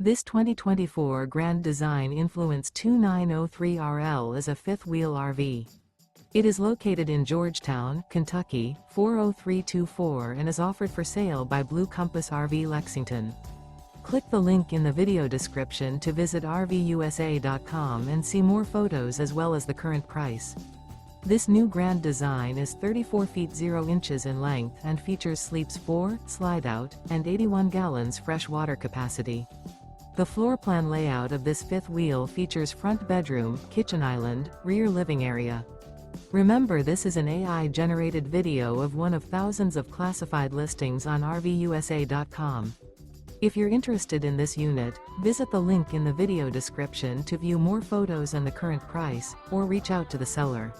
This 2024 Grand Design Influence 2903RL is a fifth-wheel RV. It is located in Georgetown, Kentucky, 40324 and is offered for sale by Blue Compass RV Lexington. Click the link in the video description to visit RVUSA.com and see more photos as well as the current price. This new Grand Design is 34 feet 0 inches in length and features sleeps 4, Slideout, and 81 gallons fresh water capacity. The floor plan layout of this fifth wheel features front bedroom, kitchen island, rear living area. Remember, this is an AI-generated video of one of thousands of classified listings on RVUSA.com. If you're interested in this unit, visit the link in the video description to view more photos and the current price, or reach out to the seller.